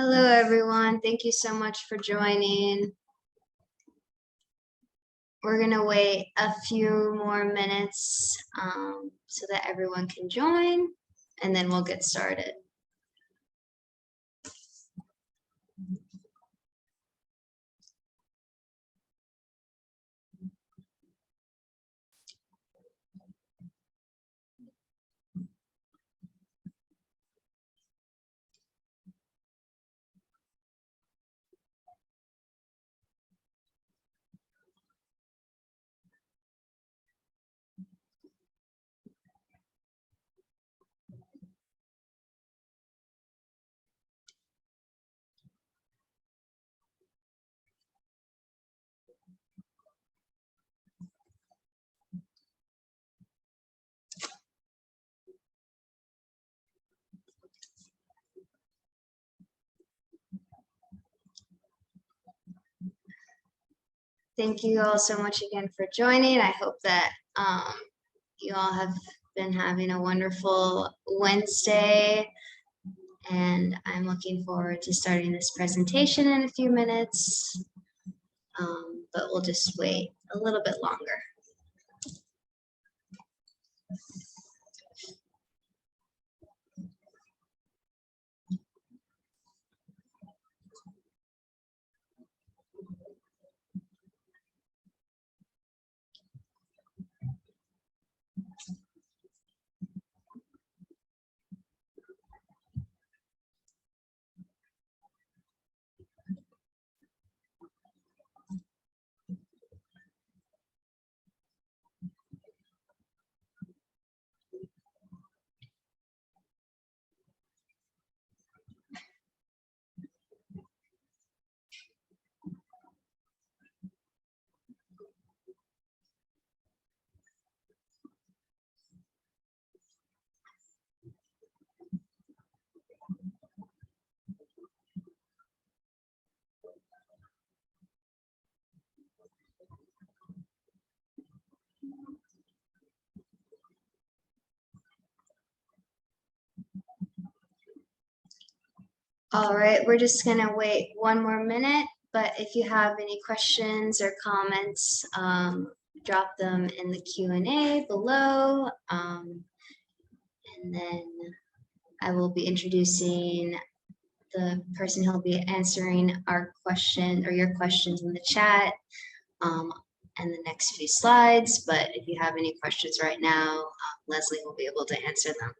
Hello, everyone. Thank you so much for joining. We're going to wait a few more minutes so that everyone can join, and then we'll get started. Thank you all so much again for joining. I hope that you all have been having a wonderful Wednesday, and I'm looking forward to starting this presentation in a few minutes, but we'll just wait a little bit longer. All right, we're just gonna wait one more minute, but if you have any questions or comments, drop them in the Q&A below, and then I will be introducing the person who'll be answering our question or your questions in the chat and the next few slides. But if you have any questions right now, Leslie will be able to answer them.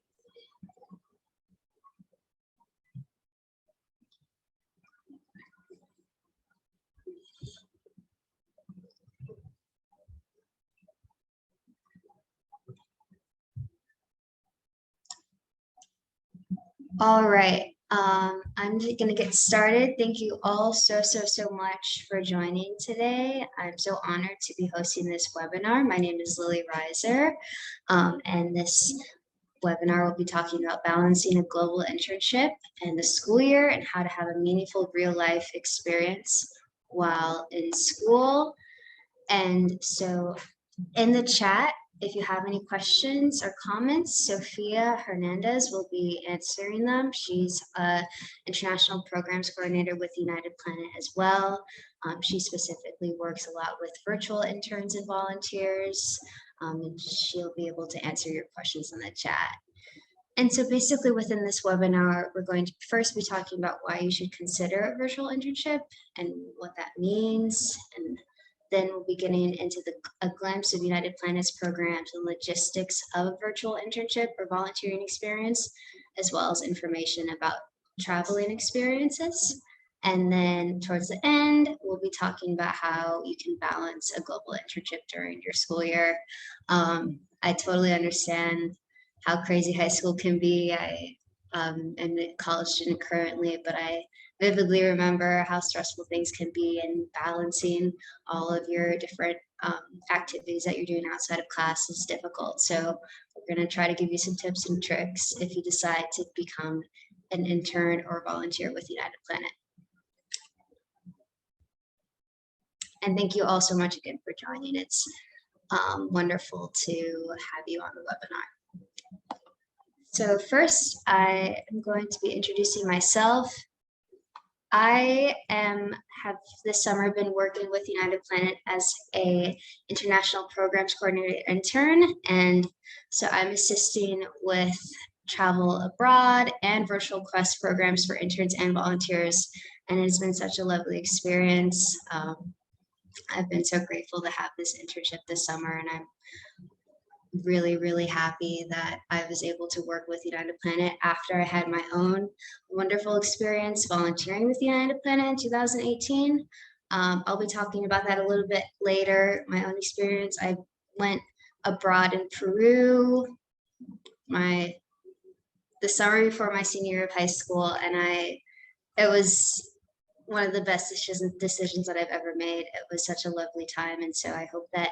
All right, I'm going to get started. Thank you all so much for joining today. I'm so honored to be hosting this webinar. My name is Lily Reiser, and this webinar will be talking about balancing a global internship in the school year and how to have a meaningful real-life experience while in school. And so in the chat, if you have any questions or comments, Sophia Hernandez will be answering them. She's an international programs coordinator with United Planet as well. She specifically works a lot with virtual interns and volunteers, and she'll be able to answer your questions in the chat. And so basically within this webinar, we're going to first be talking about why you should consider a virtual internship and what that means. And then we'll be getting into a glimpse of United Planet's programs and logistics of a virtual internship or volunteering experience, as well as information about traveling experiences. And then towards the end, we'll be talking about how you can balance a global internship during your school year. I totally understand how crazy high school can be. I am a college student currently, but I vividly remember how stressful things can be and balancing all of your different activities that you're doing outside of class is difficult. So we're going to try to give you some tips and tricks if you decide to become an intern or volunteer with United Planet. And thank you all so much again for joining. It's wonderful to have you on the webinar. So first, I am going to be introducing myself. have this summer been working with United Planet as a international programs coordinator intern, and so I'm assisting with travel abroad and virtual quest programs for interns and volunteers, and it's been such a lovely experience. I've been so grateful to have this internship this summer, and I'm really, really happy that I was able to work with United Planet after I had my own wonderful experience volunteering with United Planet in 2018. I'll be talking about that a little bit later, my own experience. I went abroad in Peru the summer before my senior year of high school, and it was one of the best decisions that I've ever made. It was such a lovely time, and so I hope that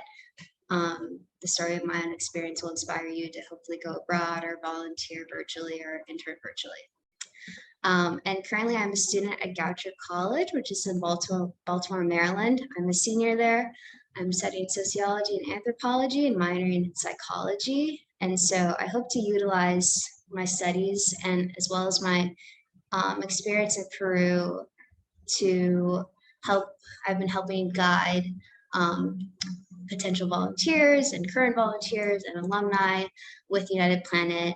the story of my own experience will inspire you to hopefully go abroad or volunteer virtually or intern virtually. And currently I'm a student at Goucher College, which is in Baltimore, Maryland. I'm a senior there. I'm studying sociology and anthropology and minoring in psychology. And so I hope to utilize my studies and as well as my experience in Peru to help. I've been helping guide potential volunteers and current volunteers and alumni with United Planet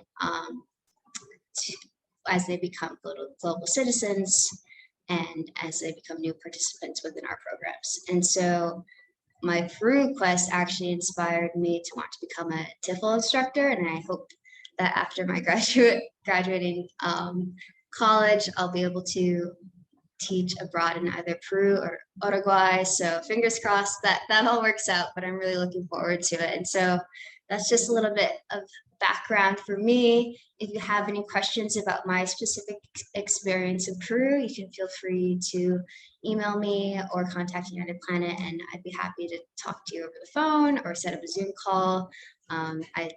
as they become global citizens and as they become new participants within our programs. And so my Peru quest actually inspired me to want to become a TIFL instructor, and I hope that after my graduating college, I'll be able to teach abroad in either Peru or Uruguay. So fingers crossed that all works out, but I'm really looking forward to it. And so that's just a little bit of background for me. If you have any questions about my specific experience in Peru, you can feel free to email me or contact United Planet, and I'd be happy to talk to you over the phone or set up a Zoom call. I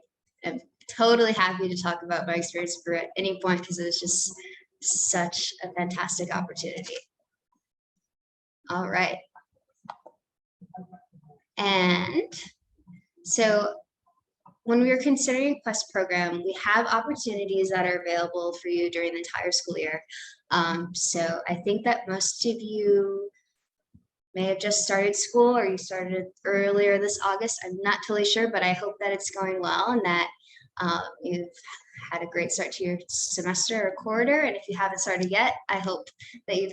am totally happy to talk about my experience in Peru at any point because it was just such a fantastic opportunity. All right. And so when we were considering a Quest program, we have opportunities that are available for you during the entire school year. So I think that most of you may have just started school or you started earlier this August. I'm not totally sure, but I hope that it's going well and that you've had a great start to your semester or quarter. And if you haven't started yet, I hope that you've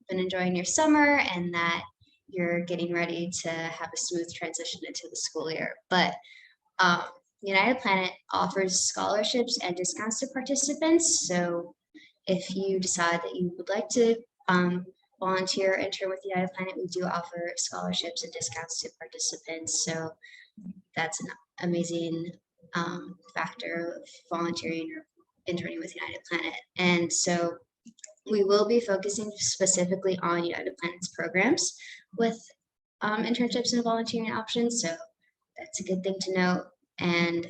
been enjoying your summer and that you're getting ready to have a smooth transition into the school year. But United Planet offers scholarships and discounts to participants. So if you decide that you would like to volunteer or intern with United Planet, we do offer scholarships and discounts to participants. So that's an amazing factor of volunteering or interning with United Planet. And so we will be focusing specifically on United Planet's programs with internships and volunteering options. So that's a good thing to note. And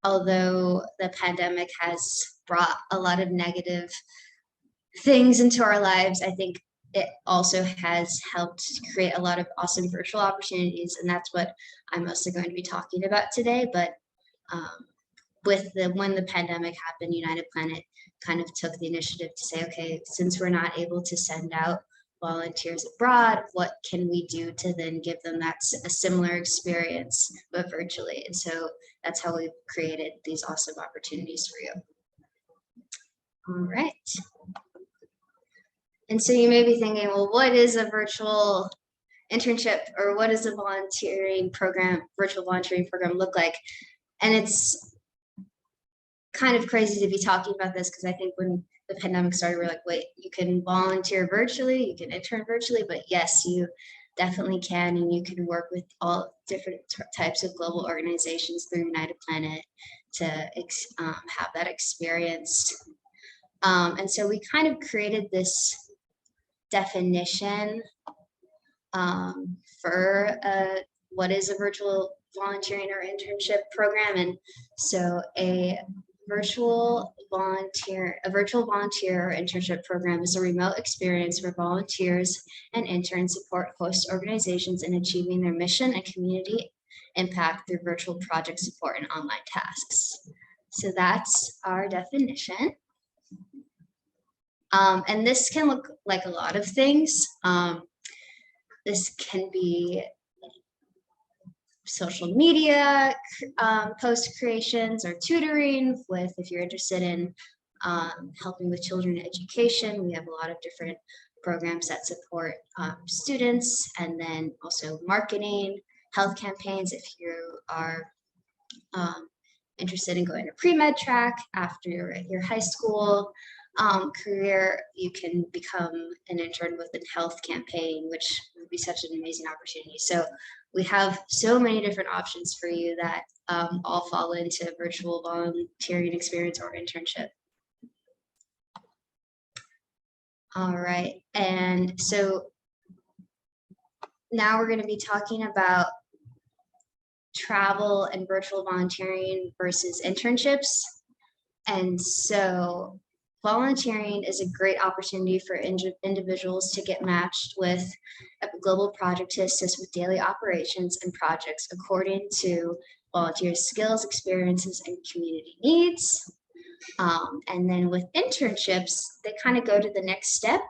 although the pandemic has brought a lot of negative things into our lives, I think it also has helped create a lot of awesome virtual opportunities. And that's what I'm mostly going to be talking about today. But when the pandemic happened, United Planet kind of took the initiative to say, okay, since we're not able to send out volunteers abroad, what can we do to then give them a similar experience, but virtually? And so that's how we've created these awesome opportunities for you. All right. And so you may be thinking, well, what is a virtual internship or what does a virtual volunteering program look like? And it's kind of crazy to be talking about this because I think when the pandemic started, we're like, wait, you can volunteer virtually, you can intern virtually, but yes, you definitely can, and you can work with all different types of global organizations through United Planet to have that experience. And so we kind of created this definition for what is a virtual volunteering or internship program. And so a virtual volunteer or internship program is a remote experience where volunteers and interns support host organizations in achieving their mission and community impact through virtual project support and online tasks. So that's our definition. And this can look like a lot of things. This can be social media post creations or tutoring with, if you're interested in helping with children education, we have a lot of different programs that support students, and then also marketing, health campaigns if you are interested in going to pre-med track after your high school career. You can become an intern with a health campaign, which would be such an amazing opportunity. So we have so many different options for you that all fall into virtual volunteering experience or internship. All right, and so now we're going to be talking about travel and virtual volunteering versus internships. And so volunteering is a great opportunity for individuals to get matched with a global project to assist with daily operations and projects according to volunteers' skills, experiences, and community needs. And then with internships, they kind of go to the next step.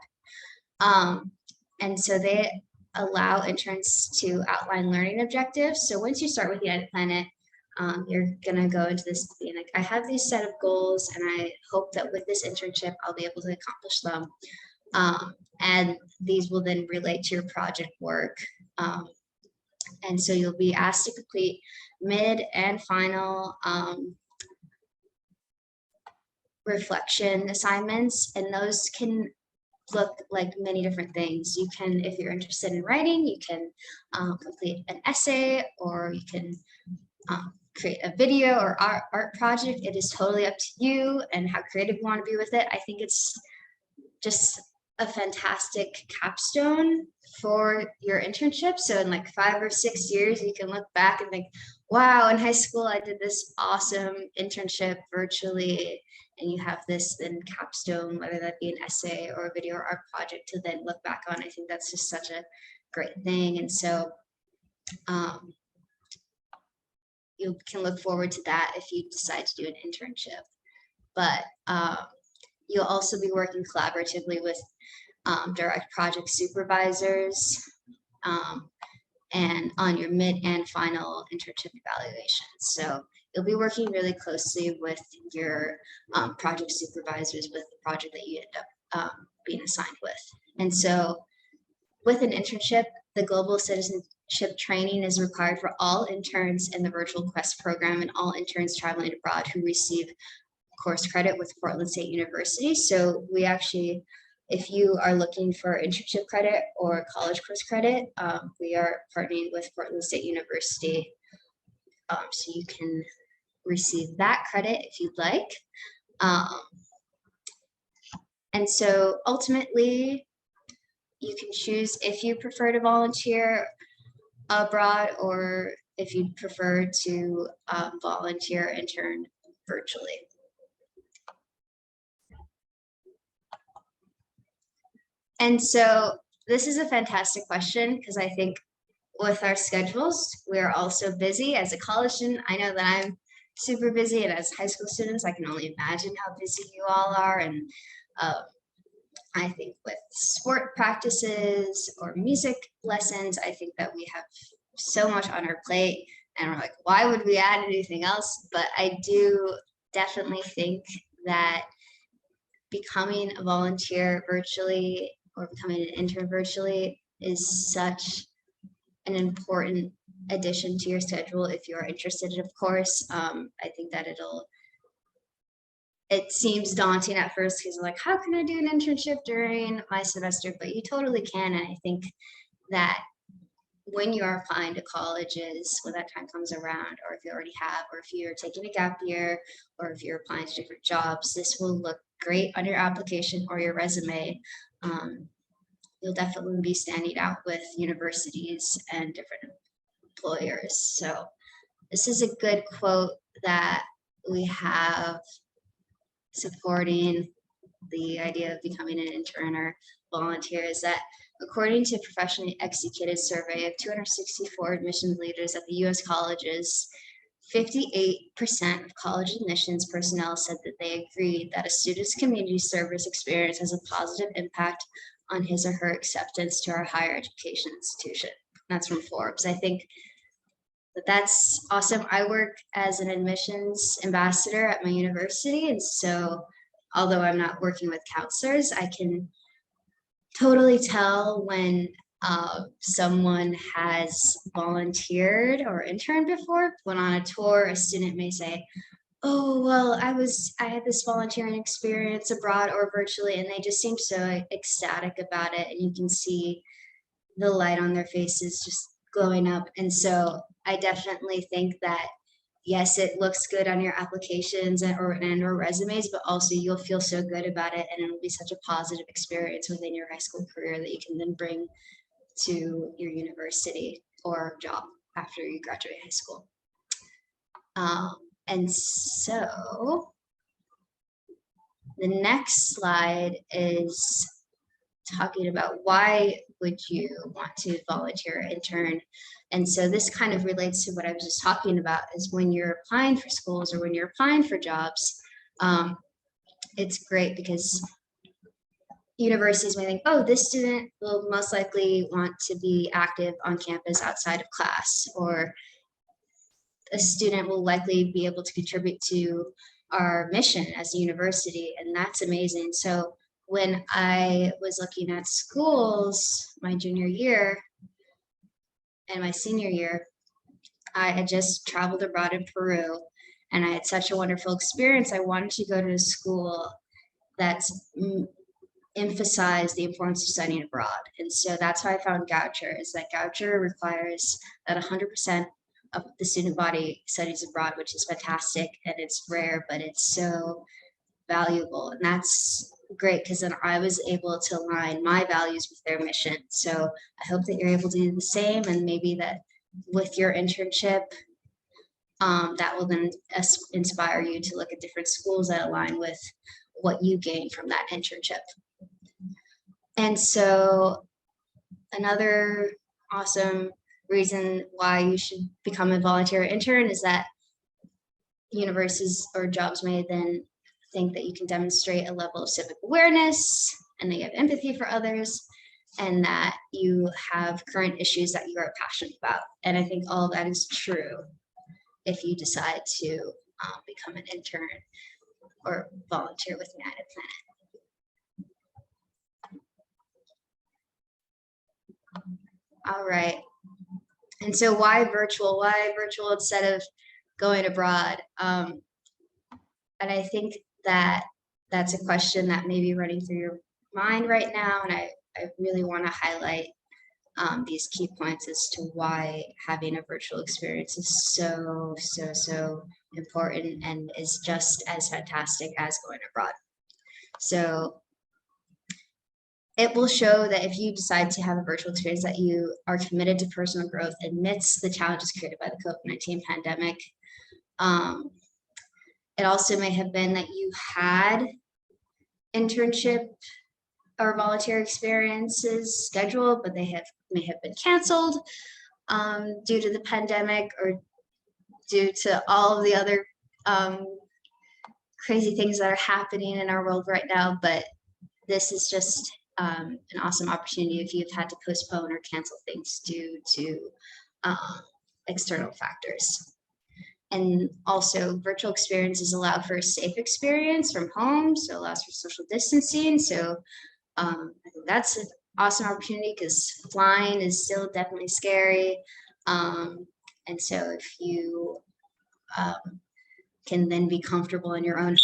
And so they allow interns to outline learning objectives. So once you start with United Planet, you're gonna go into this being like, I have these set of goals, and I hope that with this internship, I'll be able to accomplish them. And these will then relate to your project work. And so you'll be asked to complete mid and final reflection assignments, and those can look like many different things. You can, if you're interested in writing, you can complete an essay, or you can create a video or art project. It is totally up to you and how creative you want to be with it. I think it's just a fantastic capstone for your internship. So in like 5 or 6 years, you can look back and think, wow, in high school, I did this awesome internship virtually. And you have this then capstone, whether that be an essay or a video or art project to then look back on. I think that's just such a great thing. And so you can look forward to that if you decide to do an internship. But you'll also be working collaboratively with direct project supervisors and on your mid and final internship evaluations. So you'll be working really closely with your project supervisors with the project that you end up being assigned with. And so with an internship, the Global Citizenship training is required for all interns in the Virtual Quest program and all interns traveling abroad who receive course credit with Portland State University. So we actually, if you are looking for internship credit or college course credit, we are partnering with Portland State University. So you can receive that credit if you'd like. And so ultimately, you can choose if you prefer to volunteer abroad or if you'd prefer to volunteer intern virtually. And so this is a fantastic question, because I think with our schedules, we're all so busy. As a college student, I know that I'm super busy, and as high school students, I can only imagine how busy you all are. And I think with sport practices or music lessons, I think that we have so much on our plate, and we're like, why would we add anything else? But I do definitely think that becoming a volunteer virtually or becoming an intern virtually is such an important addition to your schedule if you're interested, of course. I think that it seems daunting at first, because like, how can I do an internship during my semester? But you totally can. And I think that when you are applying to colleges, when that time comes around, or if you already have, or if you're taking a gap year, or if you're applying to different jobs, this will look great on your application or your resume. You'll definitely be standing out with universities and different employers. So this is a good quote that we have supporting the idea of becoming an intern or volunteer, is that according to a professionally executed survey of 264 admissions leaders at the U.S. colleges, 58% of college admissions personnel said that they agreed that a student's community service experience has a positive impact on his or her acceptance to our higher education institution. That's from Forbes. I think that's awesome. I work as an admissions ambassador at my university, and so although I'm not working with counselors, I can totally tell when someone has volunteered or interned before. When on a tour, a student may say, "Oh, well, I had this volunteering experience abroad or virtually," and they just seem so ecstatic about it, and you can see the light on their faces just glowing up. And so I definitely think that yes, it looks good on your applications or resumes, but also you'll feel so good about it, and it'll be such a positive experience within your high school career that you can then bring to your university or job after you graduate high school. And so the next slide is talking about why would you want to volunteer or intern. And so this kind of relates to what I was just talking about, is when you're applying for schools or when you're applying for jobs, it's great because universities may think, oh, this student will most likely want to be active on campus outside of class, or a student will likely be able to contribute to our mission as a university, and that's amazing. So when I was looking at schools my junior year and my senior year, I had just traveled abroad in Peru, and I had such a wonderful experience. I wanted to go to a school that's emphasized the importance of studying abroad. And so that's how I found Goucher, is that Goucher requires that 100% of the student body studies abroad, which is fantastic, and it's rare, but it's so valuable. And that's great because then I was able to align my values with their mission. So I hope that you're able to do the same, and maybe that with your internship, that will then inspire you to look at different schools that align with what you gain from that internship. And so another awesome reason why you should become a volunteer intern is that universities or jobs may then think that you can demonstrate a level of civic awareness and that you have empathy for others, and that you have current issues that you are passionate about. And I think all of that is true if you decide to become an intern or volunteer with United Planet. All right. And so why virtual? Why virtual instead of going abroad? And I think that that's a question that may be running through your mind right now. And I really want to highlight these key points as to why having a virtual experience is so important and is just as fantastic as going abroad. So it will show that if you decide to have a virtual experience, that you are committed to personal growth amidst the challenges created by the COVID-19 pandemic. It also may have been that you had internship or volunteer experiences scheduled, but they may have been canceled due to the pandemic or due to all of the other crazy things that are happening in our world right now. But this is just an awesome opportunity if you've had to postpone or cancel things due to external factors. And also virtual experiences allow for a safe experience from home, so it allows for social distancing. So I think that's an awesome opportunity because flying is still definitely scary. And so if you can then be comfortable in your own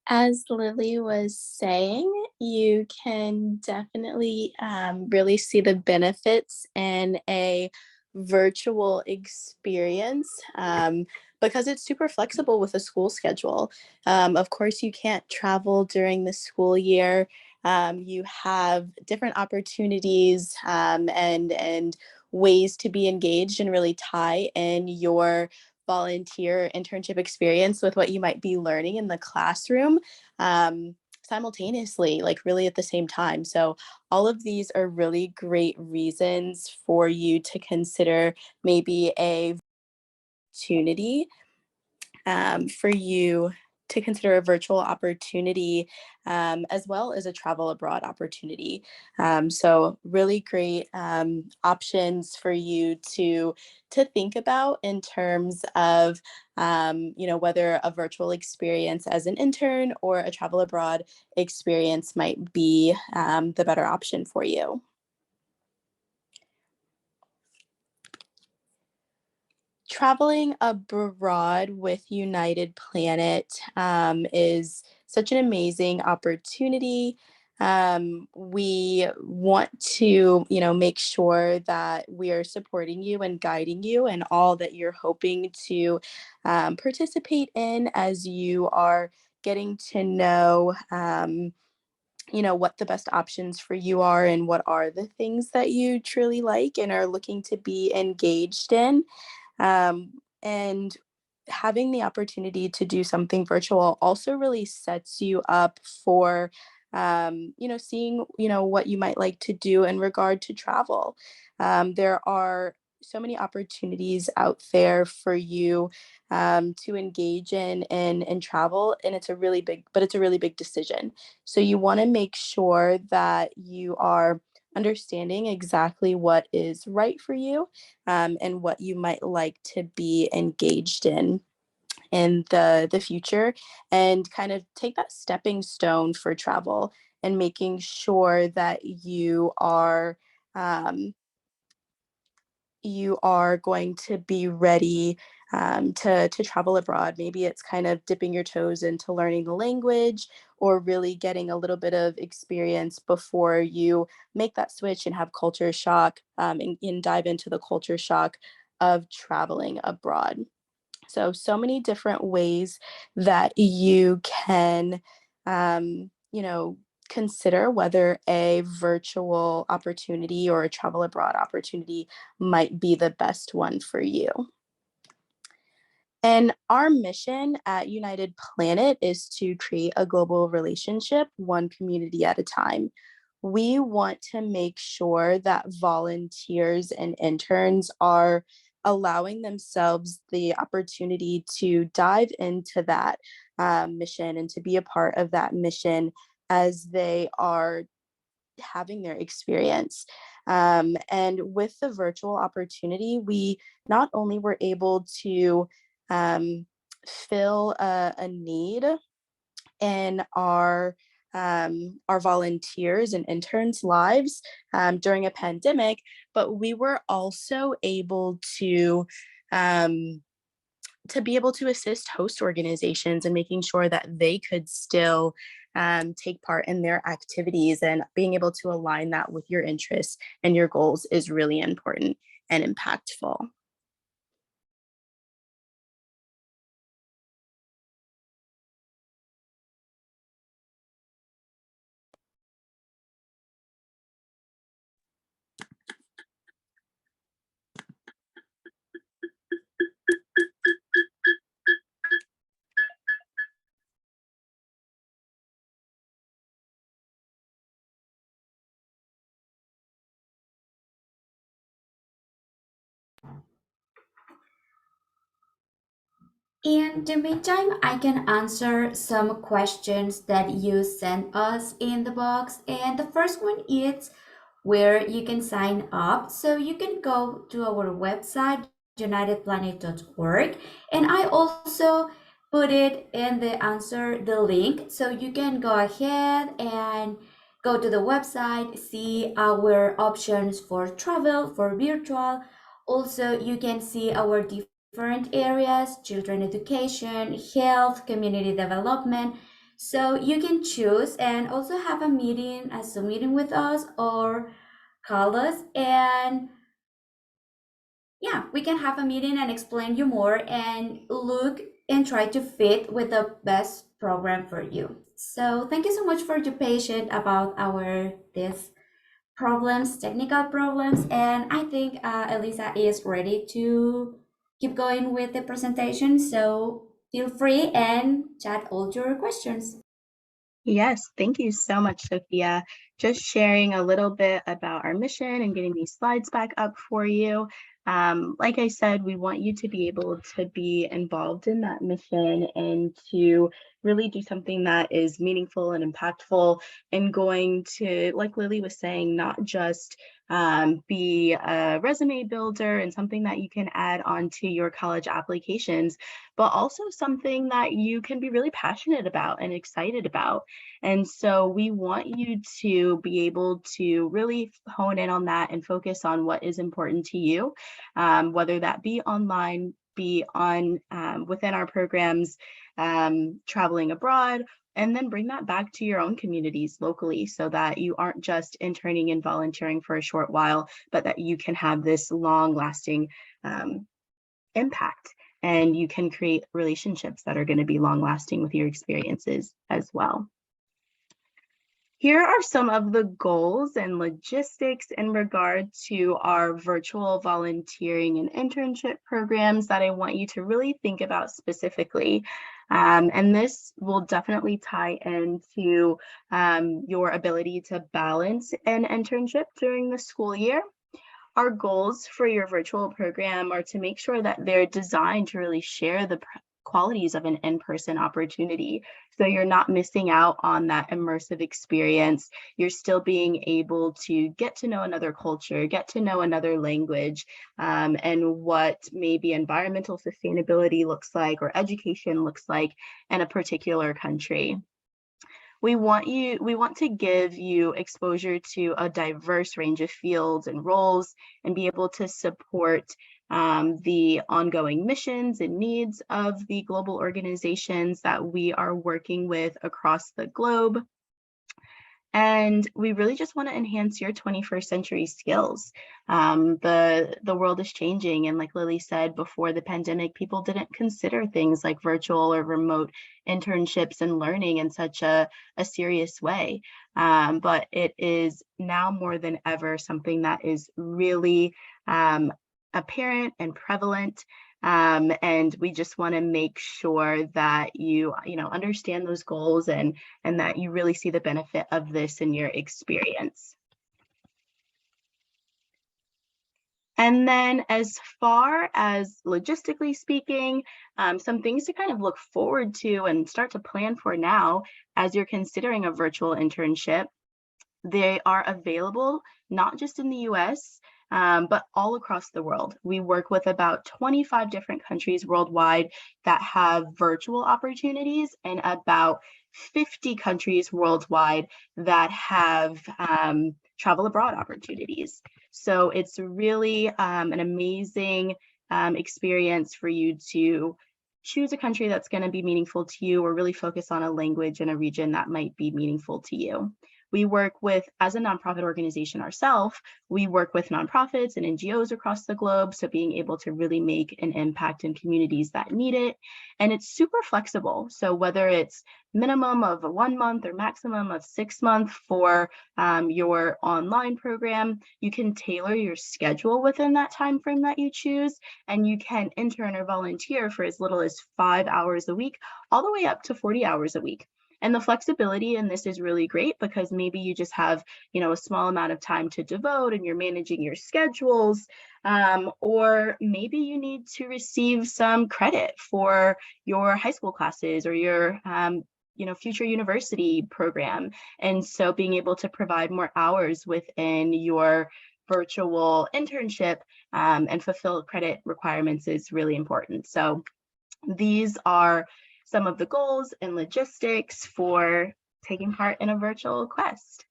As Lily was saying, you can definitely really see the benefits in a virtual experience. because it's super flexible with a school schedule. Of course, you can't travel during the school year. You have different opportunities and ways to be engaged and really tie in your volunteer internship experience with what you might be learning in the classroom simultaneously, like really at the same time. So all of these are really great reasons for you to consider maybe a opportunity for you to consider a virtual opportunity as well as a travel abroad opportunity. So really great options for you to think about in terms of whether a virtual experience as an intern or a travel abroad experience might be the better option for you. Traveling abroad with United Planet is such an amazing opportunity. We want to, make sure that we are supporting you and guiding you and all that you're hoping to participate in as you are getting to know, what the best options for you are and what are the things that you truly like and are looking to be engaged in. And having the opportunity to do something virtual also really sets you up for, seeing, what you might like to do in regard to travel. There are so many opportunities out there for you to engage in and travel, and it's a really big decision. So you want to make sure that you are understanding exactly what is right for you and what you might like to be engaged in the future, and kind of take that stepping stone for travel and making sure that um, you are going to be ready to travel abroad. Maybe it's kind of dipping your toes into learning the language or really getting a little bit of experience before you make that switch and have culture shock and dive into the culture shock of traveling abroad. So many different ways that you can, consider whether a virtual opportunity or a travel abroad opportunity might be the best one for you. And our mission at United Planet is to create a global relationship, one community at a time. We want to make sure that volunteers and interns are allowing themselves the opportunity to dive into that mission and to be a part of that mission as they are having their experience. And with the virtual opportunity, we not only were able to um, fill a need in our volunteers and interns' lives during a pandemic, but we were also able um, to be able to assist host organizations and making sure that they could still take part in their activities, and being able to align that with your interests and your goals is really important and impactful. In the meantime, I can answer some questions that you sent us in the box. And the first one is where you can sign up. So you can go to our website, unitedplanet.org. And I also put it in the answer, the link. So you can go ahead and go to the website, see our options for travel, for virtual. Also, you can see our different areas: children education, health, community development. So you can choose and also have a meeting, as a meeting with us, or call us, and yeah, we can have a meeting and explain you more and look and try to fit with the best program for you. So thank you so much for your patience about our this problems, technical problems, and I think Elisa is ready to keep going with the presentation. So feel free and chat all your questions. Yes, thank you so much, Sophia. Just sharing a little bit about our mission and getting these slides back up for you. Like I said, we want you to be able to be involved in that mission and to really do something that is meaningful and impactful and going to, like Lily was saying, not just be a resume builder and something that you can add onto your college applications, but also something that you can be really passionate about and excited about. And so we want you to be able to really hone in on that and focus on what is important to you, whether that be online, be on within our programs, traveling abroad, and then bring that back to your own communities locally so that you aren't just interning and volunteering for a short while, but that you can have this long lasting impact and you can create relationships that are going to be long lasting with your experiences as well. Here are some of the goals and logistics in regard to our virtual volunteering and internship programs that I want you to really think about specifically. And this will definitely tie into your ability to balance an internship during the school year. Our goals for your virtual program are to make sure that they're designed to really share the qualities of an in-person opportunity. So you're not missing out on that immersive experience. You're still being able to get to know another culture, get to know another language, and what maybe environmental sustainability looks like or education looks like in a particular country. We want to give you exposure to a diverse range of fields and roles and be able to support the ongoing missions and needs of the global organizations that we are working with across the globe. And we really just want to enhance your 21st century skills. The world is changing. And like Lily said, before the pandemic, people didn't consider things like virtual or remote internships and learning in such a serious way. But it is now more than ever something that is really apparent and prevalent. And we just want to make sure that you understand those goals and that you really see the benefit of this in your experience. And then as far as logistically speaking, some things to kind of look forward to and start to plan for now as you're considering a virtual internship. They are available not just in the US, but all across the world. We work with about 25 different countries worldwide that have virtual opportunities and about 50 countries worldwide that have travel abroad opportunities. So it's really an amazing experience for you to choose a country that's going to be meaningful to you or really focus on a language in a region that might be meaningful to you. We work with, as a nonprofit organization ourselves, we work with nonprofits and NGOs across the globe. So being able to really make an impact in communities that need it. And it's super flexible. So whether it's minimum of 1 month or maximum of 6 months for your online program, you can tailor your schedule within that time frame that you choose. And you can intern or volunteer for as little as 5 hours a week, all the way up to 40 hours a week. And the flexibility in this is really great because maybe you just have, a small amount of time to devote and you're managing your schedules, or maybe you need to receive some credit for your high school classes or your, future university program. And so being able to provide more hours within your virtual internship and fulfill credit requirements is really important. So these are some of the goals and logistics for taking part in a virtual quest.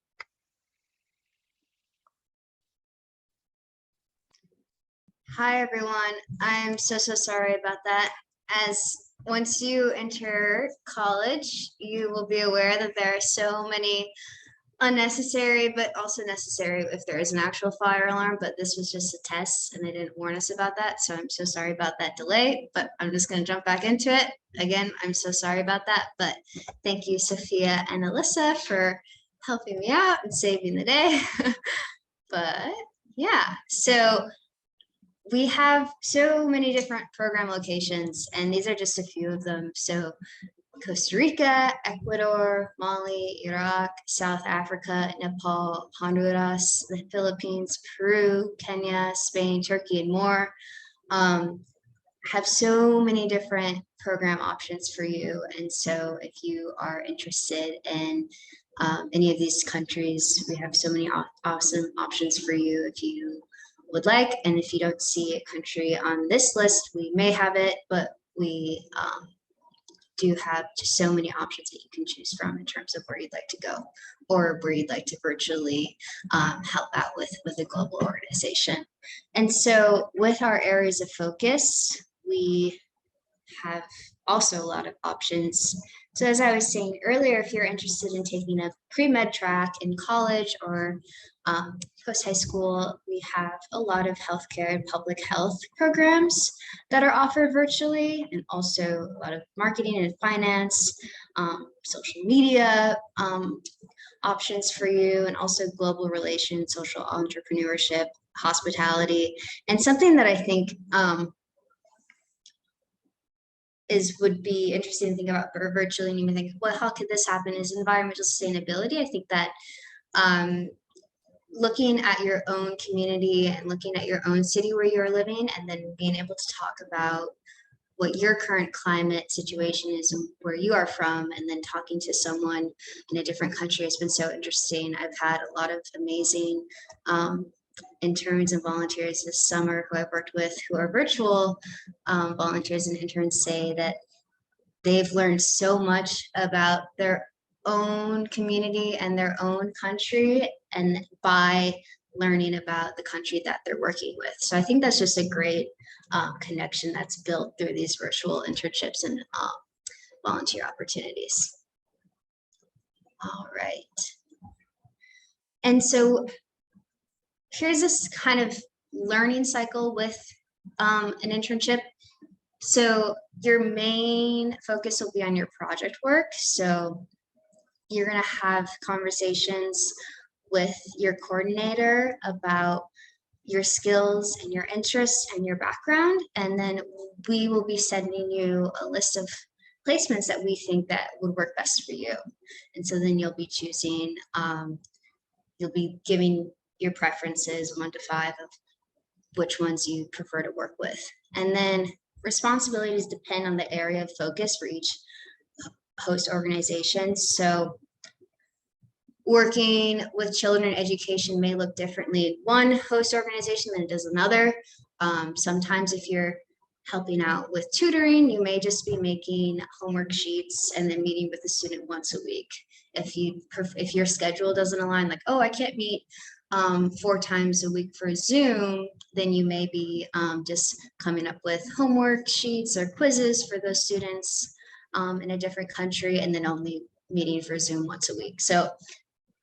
Hi, everyone. I'm so sorry about that. As once you enter college, you will be aware that there are so many unnecessary, but also necessary if there is an actual fire alarm, but this was just a test and they didn't warn us about that. So I'm so sorry about that delay, but I'm just gonna jump back into it. Again, I'm so sorry about that, but thank you, Sophia and Alyssa, for helping me out and saving the day. But yeah, so we have so many different program locations, and these are just a few of them. So Costa Rica, Ecuador, Mali, Iraq, South Africa, Nepal, Honduras, the Philippines, Peru, Kenya, Spain, Turkey, and more. Have so many different program options for you. And so if you are interested in any of these countries, we have so many awesome options for you if you would like. And if you don't see a country on this list, we may have it, but we do have just so many options that you can choose from in terms of where you'd like to go or where you'd like to virtually help out with a global organization. And so with our areas of focus, we have also a lot of options. So as I was saying earlier, if you're interested in taking a pre-med track in college or post-high school, we have a lot of healthcare and public health programs that are offered virtually, and also a lot of marketing and finance, social media options for you, and also global relations, social entrepreneurship, hospitality, and something that I think would be interesting to think about virtually, and you may think, well, how could this happen, is environmental sustainability. I think that looking at your own community and looking at your own city where you're living, and then being able to talk about what your current climate situation is and where you are from, and then talking to someone in a different country has been so interesting. I've had a lot of amazing interns and volunteers this summer who I've worked with who are virtual volunteers and interns say that they've learned so much about their own community and their own country, and by learning about the country that they're working with. So I think that's just a great connection that's built through these virtual internships and volunteer opportunities. All right. And so here's this kind of learning cycle with an internship. So your main focus will be on your project work. So you're going to have conversations with your coordinator about your skills and your interests and your background. And then we will be sending you a list of placements that we think that would work best for you. And so then you'll be choosing, you'll be giving your preferences 1 to 5 of which ones you prefer to work with. And then responsibilities depend on the area of focus for each host organization. So working with children education may look differently in one host organization than it does another. Sometimes if you're helping out with tutoring, you may just be making homework sheets and then meeting with the student once a week. If your schedule doesn't align, like, oh, I can't meet 4 times a week for Zoom, then you may be just coming up with homework sheets or quizzes for those students in a different country, and then only meeting for Zoom once a week. So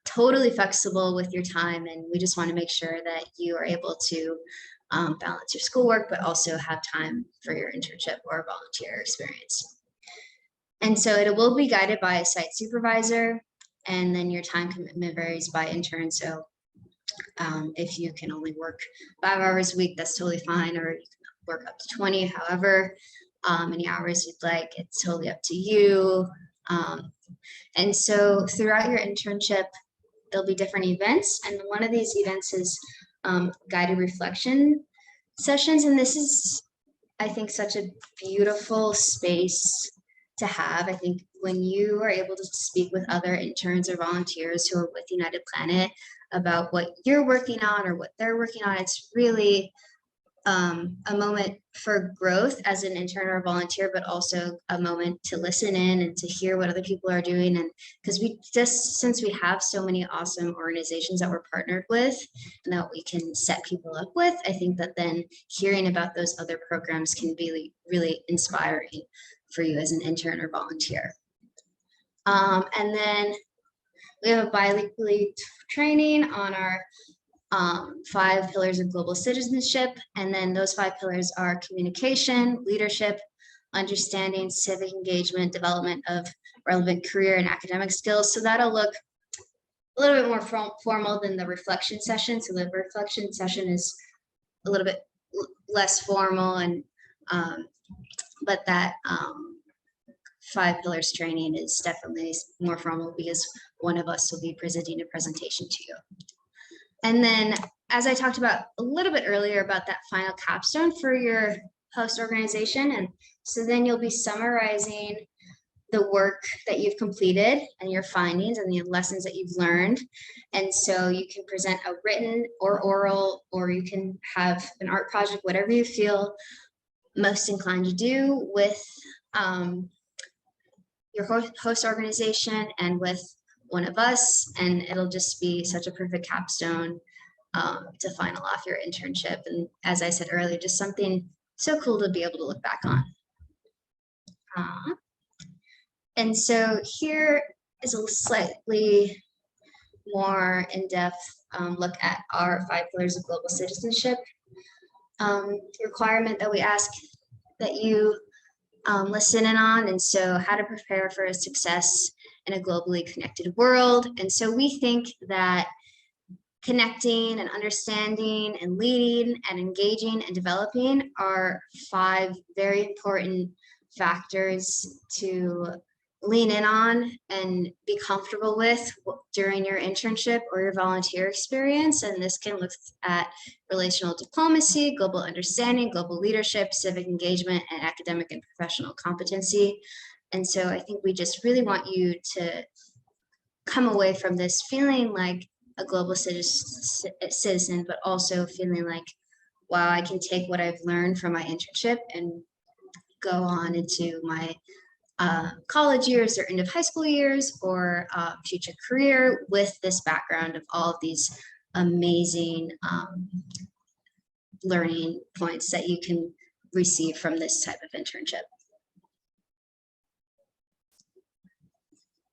totally flexible with your time, and we just want to make sure that you are able to balance your schoolwork, but also have time for your internship or volunteer experience. And so it will be guided by a site supervisor, and then your time commitment varies by intern. So if you can only work 5 hours a week, that's totally fine, or you can work up to 20, however many hours you'd like. It's totally up to you. And so throughout your internship, there'll be different events, and one of these events is guided reflection sessions. And this is, I think, such a beautiful space to have. I think when you are able to speak with other interns or volunteers who are with United Planet about what you're working on or what they're working on, it's really a moment for growth as an intern or volunteer, but also a moment to listen in and to hear what other people are doing. And because since we have so many awesome organizations that we're partnered with and that we can set people up with, I think that then hearing about those other programs can be really inspiring for you as an intern or volunteer. And then We have a bi-weekly training on our 5 pillars of global citizenship. And then those 5 pillars are communication, leadership, understanding, civic engagement, development of relevant career and academic skills. So that'll look a little bit more formal than the reflection session. So the reflection session is a little bit less formal, and but that 5 pillars training is definitely more formal because one of us will be presenting a presentation to you. And then, as I talked about a little bit earlier about that final capstone for your host organization, and so then you'll be summarizing the work that you've completed and your findings and the lessons that you've learned. And so you can present a written or oral, or you can have an art project, whatever you feel most inclined to do with your host organization and with one of us, and it'll just be such a perfect capstone to final off your internship. And as I said earlier, just something so cool to be able to look back on. And so here is a slightly more in-depth look at our 5 pillars of global citizenship. Requirement that we ask that you listen in on, and so how to prepare for success in a globally connected world. And so we think that connecting and understanding and leading and engaging and developing are 5 very important factors to lean in on and be comfortable with during your internship or your volunteer experience. And this can look at relational diplomacy, global understanding, global leadership, civic engagement, and academic and professional competency. And so I think we just really want you to come away from this feeling like a global citizen, but also feeling like, wow, I can take what I've learned from my internship and go on into my college years or end of high school years or future career with this background of all of these amazing learning points that you can receive from this type of internship.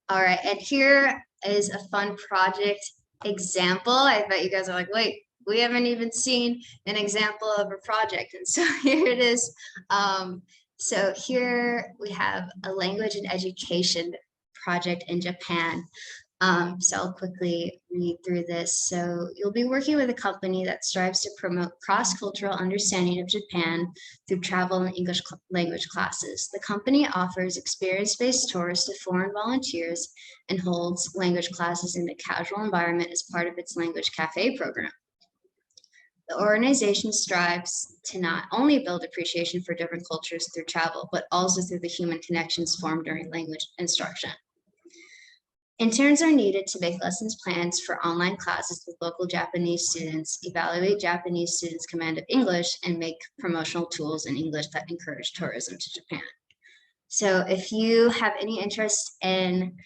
All right, and here is a fun project example. I bet you guys are like, wait, we haven't even seen an example of a project. And so here it is. So here we have a language and education project in Japan. So I'll quickly read through this. So you'll be working with a company that strives to promote cross-cultural understanding of Japan through travel and English language classes. The company offers experience-based tours to foreign volunteers and holds language classes in a casual environment as part of its language cafe program. The organization strives to not only build appreciation for different cultures through travel, but also through the human connections formed during language instruction. Interns are needed to make lessons plans for online classes with local Japanese students, evaluate Japanese students' command of English, and make promotional tools in English that encourage tourism to Japan. So if you have any interest in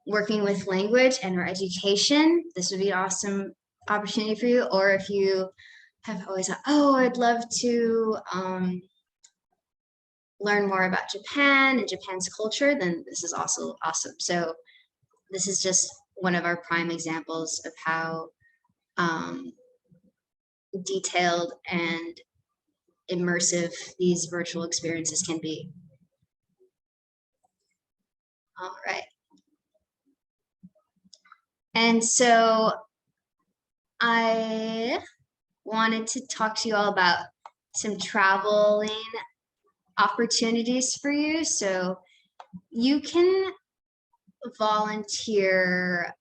working with language and or education, this would be an awesome opportunity for you. Or if you have always thought, oh, I'd love to learn more about Japan and Japan's culture, then this is also awesome. So this is just one of our prime examples of how detailed and immersive these virtual experiences can be. All right. And so I wanted to talk to you all about some traveling opportunities for you. So you can volunteer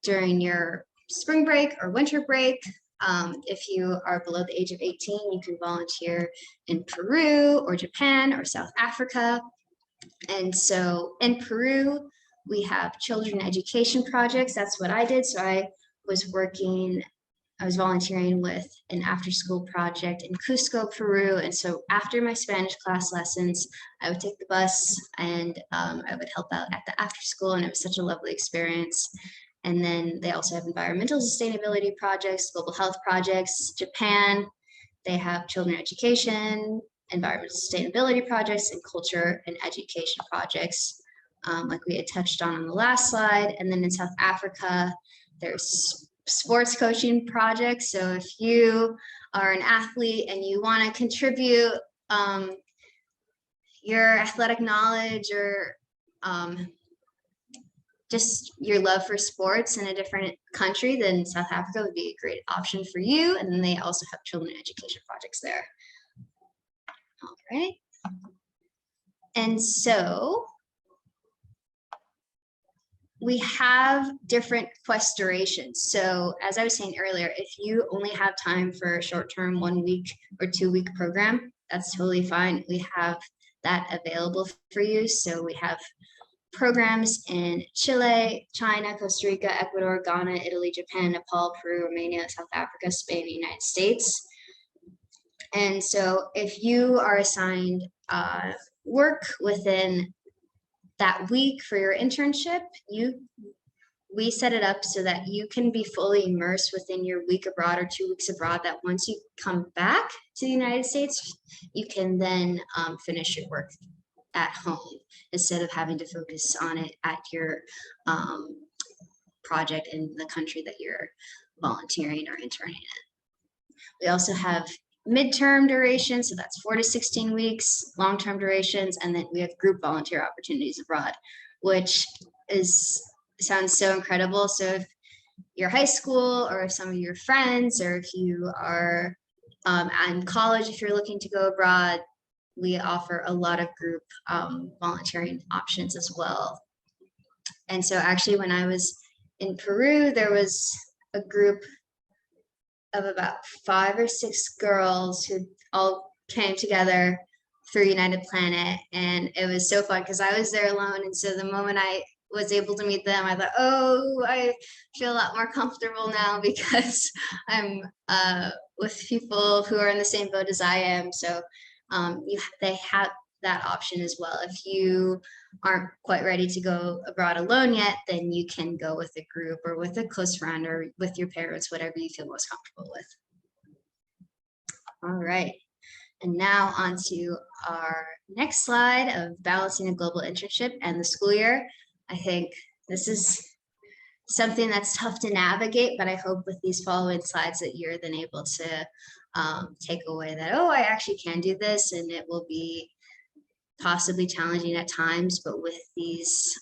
during your spring break or winter break. If you are below the age of 18, you can volunteer in Peru or Japan or South Africa. And so in Peru, we have children education projects. That's what I did. So I was volunteering with an after-school project in Cusco, Peru. And so after my Spanish class lessons, I would take the bus and I would help out at the after school, and it was such a lovely experience. And then they also have environmental sustainability projects, global health projects. Japan, they have children education, environmental sustainability projects, and culture and education projects. like we had touched on the last slide. And then in South Africa, there's sports coaching projects. So if you are an athlete and you want to contribute your athletic knowledge or just your love for sports in a different country, then South Africa would be a great option for you. And then they also have children education projects there. All right. And so we have different quest durations. So as I was saying earlier, if you only have time for a short-term 1 week or 2 week program, that's totally fine. We have that available for you. So we have programs in Chile, China, Costa Rica, Ecuador, Ghana, Italy, Japan, Nepal, Peru, Romania, South Africa, Spain, and United States. And so if you are assigned work within that week for your internship, we set it up so that you can be fully immersed within your week abroad or 2 weeks abroad, that once you come back to the United States, you can then finish your work at home instead of having to focus on it at your project in the country that you're volunteering or interning in. We also have midterm duration, so that's 4 to 16 weeks, long-term durations, and then we have group volunteer opportunities abroad, which sounds so incredible. So if you're high school, or if some of your friends, or if you are in college, if you're looking to go abroad, we offer a lot of group volunteering options as well. And so actually when I was in Peru, there was a group of about 5 or 6 girls who all came together through United Planet. And it was so fun because I was there alone. And so the moment I was able to meet them, I thought, oh, I feel a lot more comfortable now because I'm with people who are in the same boat as I am. So they have that option as well. If you aren't quite ready to go abroad alone yet, then you can go with a group or with a close friend or with your parents, whatever you feel most comfortable with. All right. And now on to our next slide of balancing a global internship and the school year. I think this is something that's tough to navigate, but I hope with these following slides that you're then able to take away that, oh, I actually can do this, and it will be possibly challenging at times, but with these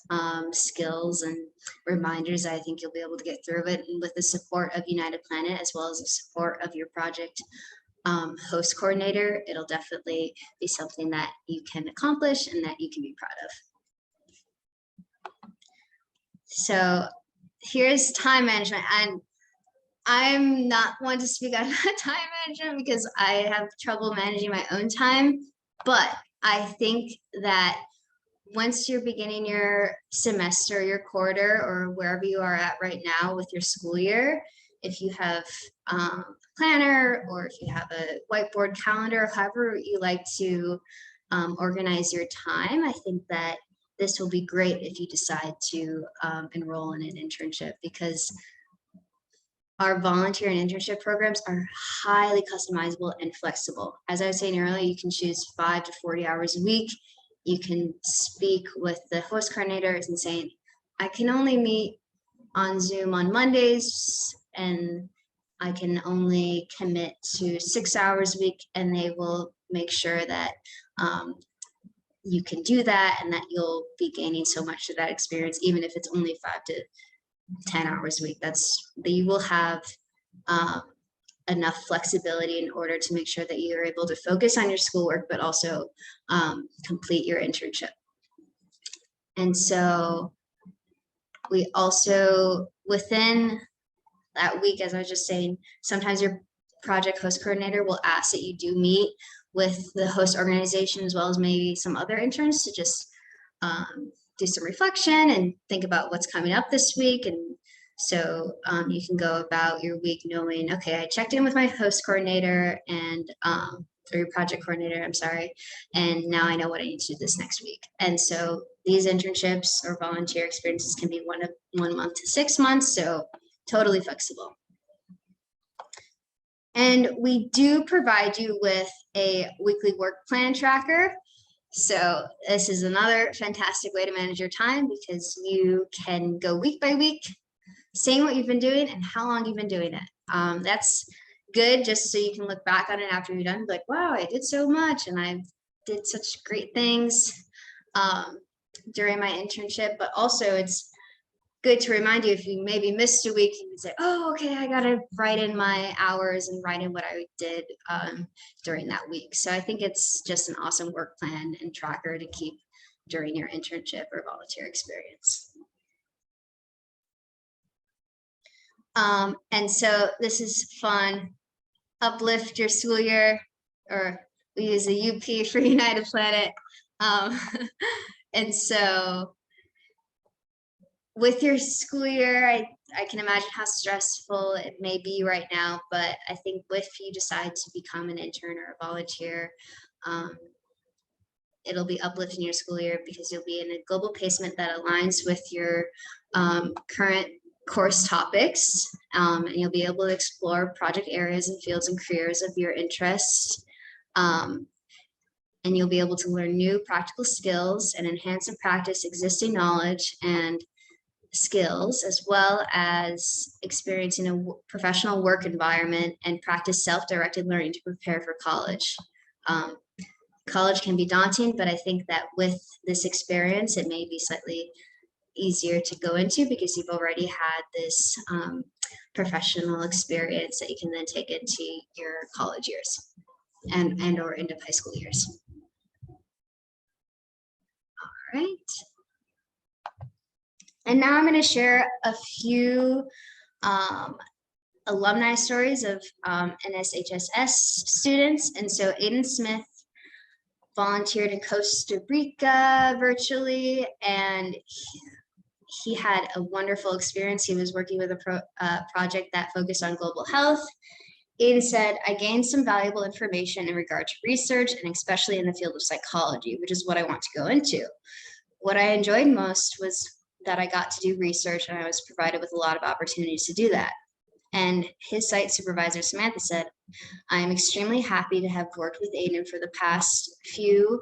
skills and reminders, I think you'll be able to get through it. And with the support of United Planet, as well as the support of your project host coordinator, it'll definitely be something that you can accomplish and that you can be proud of. So here's time management, and I'm not one to speak on time management because I have trouble managing my own time, but I think that once you're beginning your semester, your quarter, or wherever you are at right now with your school year, if you have a planner or if you have a whiteboard calendar, however you like to organize your time, I think that this will be great if you decide to enroll in an internship, because our volunteer and internship programs are highly customizable and flexible. As I was saying earlier, you can choose 5 to 40 hours a week. You can speak with the host coordinators and saying, I can only meet on Zoom on Mondays, and I can only commit to 6 hours a week, and they will make sure that you can do that and that you'll be gaining so much of that experience, even if it's only 5 to 10 hours a week. You will have enough flexibility in order to make sure that you're able to focus on your schoolwork, but also complete your internship. And so we also, within that week, as I was just saying, sometimes your project host coordinator will ask that you do meet with the host organization as well as maybe some other interns to just do some reflection and think about what's coming up this week. And so you can go about your week knowing, okay, I checked in with my host coordinator and or your project coordinator, I'm sorry, and now I know what I need to do this next week. And so these internships or volunteer experiences can be 1 month to 6 months, so totally flexible. And we do provide you with a weekly work plan tracker. So this is another fantastic way to manage your time because you can go week by week, saying what you've been doing and how long you've been doing it. That's good just so you can look back on it after you're done, like, wow, I did so much and I did such great things during my internship. But also it's good to remind you if you maybe missed a week, you can say, oh, okay, I got to write in my hours and write in what I did during that week. So I think it's just an awesome work plan and tracker to keep during your internship or volunteer experience. And so this is fun. Uplift your school year, or we use a UP for United Planet. And so with your school year, I can imagine how stressful it may be right now, but I think if you decide to become an intern or a volunteer, it'll be uplifting your school year because you'll be in a global placement that aligns with your current course topics, and you'll be able to explore project areas and fields and careers of your interest. And you'll be able to learn new practical skills and enhance and practice existing knowledge and skills, as well as experiencing a professional work environment and practice self-directed learning to prepare for college. College can be daunting, but I think that with this experience, it may be slightly easier to go into because you've already had this professional experience that you can then take into your college years and or into high school years. All right. And now I'm going to share a few alumni stories of NSHSS students. And so Aiden Smith volunteered in Costa Rica virtually, and he had a wonderful experience. He was working with a project that focused on global health. Aiden said, I gained some valuable information in regard to research, and especially in the field of psychology, which is what I want to go into. What I enjoyed most was that I got to do research, and I was provided with a lot of opportunities to do that. And his site supervisor, Samantha, said, I am extremely happy to have worked with Aiden for the past 2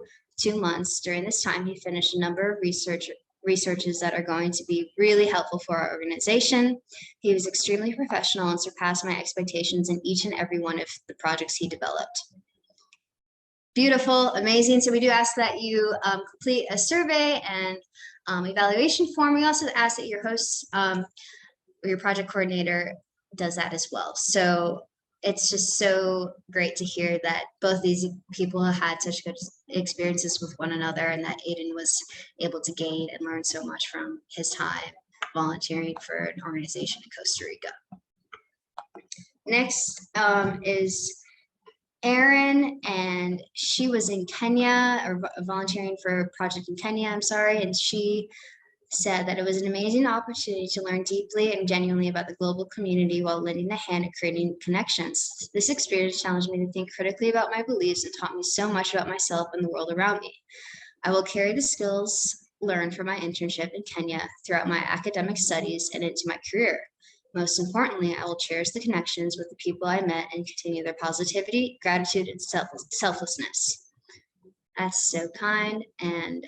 months. During this time, he finished a number of researches that are going to be really helpful for our organization. He was extremely professional and surpassed my expectations in each and every one of the projects he developed. Beautiful, amazing. So we do ask that you complete a survey and evaluation form. We also ask that your host or your project coordinator does that as well. So it's just so great to hear that both these people have had such good experiences with one another, and that Aiden was able to gain and learn so much from his time volunteering for an organization in Costa Rica. Next is Erin, and she was in Kenya, or volunteering for a project in Kenya, and she said that it was an amazing opportunity to learn deeply and genuinely about the global community while lending a hand at creating connections. This experience challenged me to think critically about my beliefs and taught me so much about myself and the world around me. I will carry the skills learned from my internship in Kenya throughout my academic studies and into my career. Most importantly, I will cherish the connections with the people I met and continue their positivity, gratitude, and selflessness. That's so kind, and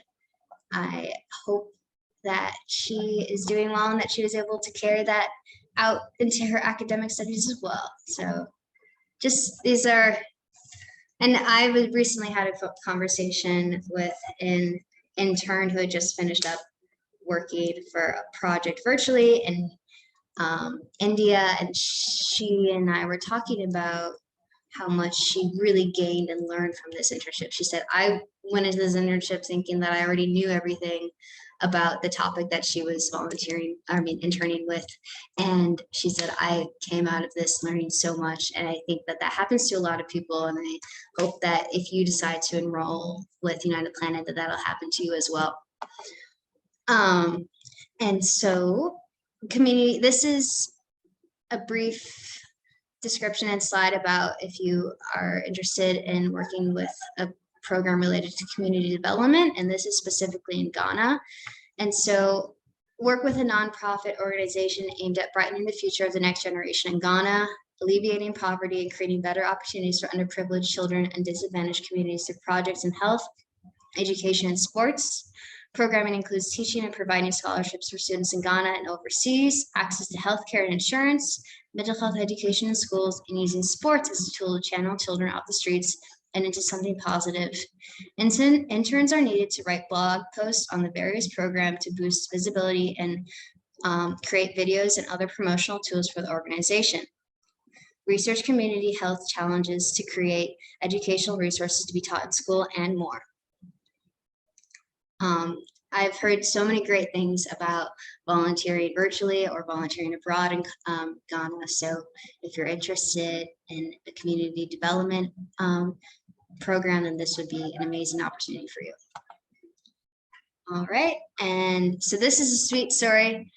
I hope that she is doing well and that she was able to carry that out into her academic studies as well. So just these are, and I recently had a conversation with an intern who had just finished up working for a project virtually in India, and she and I were talking about how much she really gained and learned from this internship. She said, I went into this internship thinking that I already knew everything about the topic that she was interning with. And she said, I came out of this learning so much. And I think that that happens to a lot of people. And I hope that if you decide to enroll with United Planet, that that'll happen to you as well. And so community, this is a brief description and slide about if you are interested in working with a program related to community development, and this is specifically in Ghana. And so work with a nonprofit organization aimed at brightening the future of the next generation in Ghana, alleviating poverty and creating better opportunities for underprivileged children and disadvantaged communities through projects in health, education and sports. Programming includes teaching and providing scholarships for students in Ghana and overseas, access to healthcare and insurance, mental health education in schools, and using sports as a tool to channel children off the streets and into something positive. Interns are needed to write blog posts on the various programs to boost visibility and create videos and other promotional tools for the organization. Research community health challenges to create educational resources to be taught in school and more. I've heard so many great things about volunteering virtually or volunteering abroad in Ghana. So if you're interested in a community development program, then this would be an amazing opportunity for you. All right, and so this is a sweet story.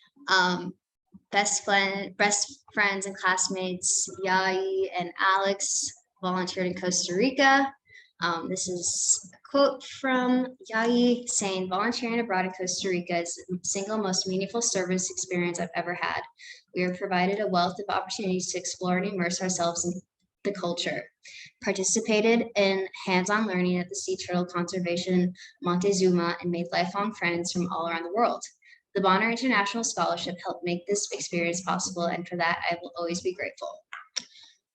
Best friends and classmates, Yai and Alex volunteered in Costa Rica. This is a quote from Yai saying, "Volunteering abroad in Costa Rica is the single most meaningful service experience I've ever had. We are provided a wealth of opportunities to explore and immerse ourselves in the culture. Participated in hands-on learning at the Sea Turtle Conservation Montezuma and made lifelong friends from all around the world. The Bonner International Scholarship helped make this experience possible, and for that, I will always be grateful."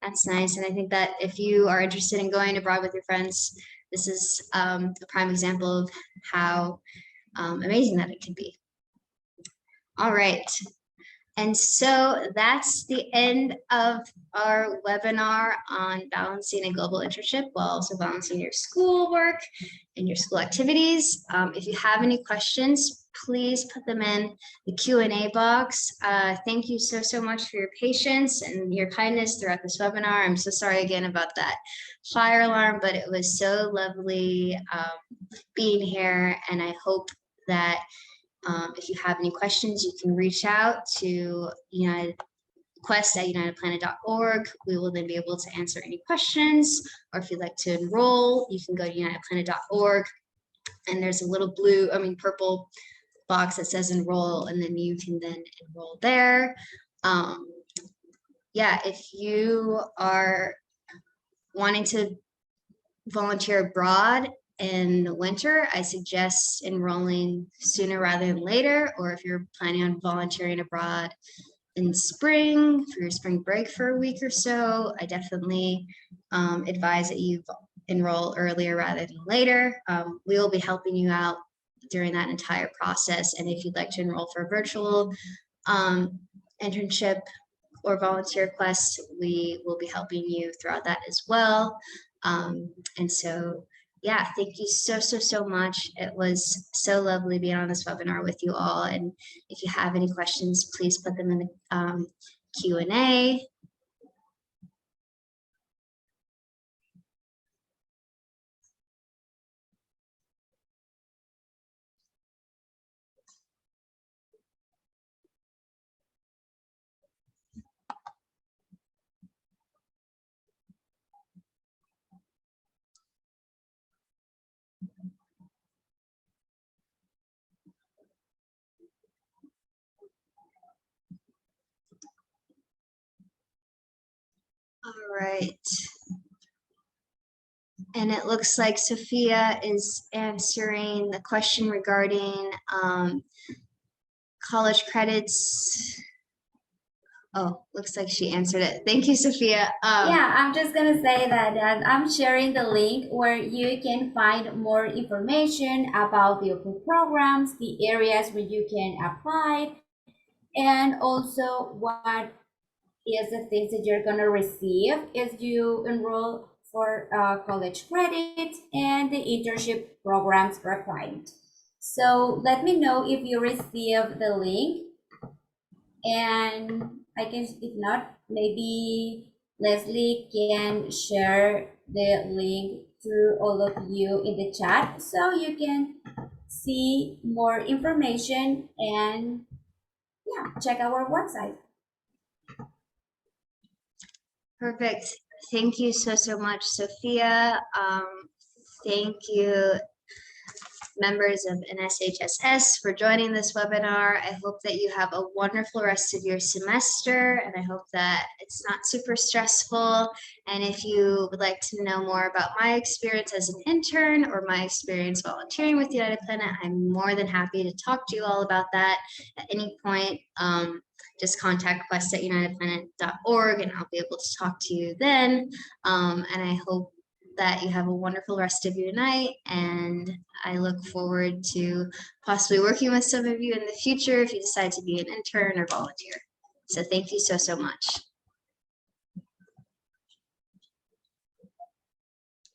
That's nice, and I think that if you are interested in going abroad with your friends, this is a prime example of how amazing that it can be. All right, and so that's the end of our webinar on balancing a global internship while also balancing your schoolwork and your school activities. If you have any questions, please put them in the Q&A box. Thank you so much for your patience and your kindness throughout this webinar. I'm so sorry again about that fire alarm, but it was so lovely being here, and I hope that if you have any questions, you can reach out to quest@unitedplanet.org. We will then be able to answer any questions, or if you'd like to enroll, you can go to unitedplanet.org, and there's a little purple box that says enroll, and then you can then enroll there. Yeah, if you are wanting to volunteer abroad in the winter, I suggest enrolling sooner rather than later, or if you're planning on volunteering abroad in spring for your spring break for a week or so, I definitely advise that you enroll earlier rather than later. We will be helping you out during that entire process, and if you'd like to enroll for a virtual internship or volunteer quest, we will be helping you throughout that as well. And so, yeah, thank you so much. It was so lovely being on this webinar with you all. And if you have any questions, please put them in the Q&A. All right. And it looks like Sophia is answering the question regarding college credits. Oh, looks like she answered it. Thank you, Sophia. Yeah, I'm just gonna say that I'm sharing the link where you can find more information about the open programs, the areas where you can apply, and also what is the things that you're gonna receive if you enroll for college credits and the internship programs required. So let me know if you receive the link, and I can, if not, maybe Leslie can share the link to all of you in the chat so you can see more information and yeah, check our website. Perfect. Thank you so much, Sophia. Thank you, members of NSHSS for joining this webinar. I hope that you have a wonderful rest of your semester, and I hope that it's not super stressful. And if you would like to know more about my experience as an intern or my experience volunteering with United Planet, I'm more than happy to talk to you all about that at any point. Just contact quest@unitedplanet.org and I'll be able to talk to you then. And I hope that you have a wonderful rest of your night, and I look forward to possibly working with some of you in the future if you decide to be an intern or volunteer. So thank you so much.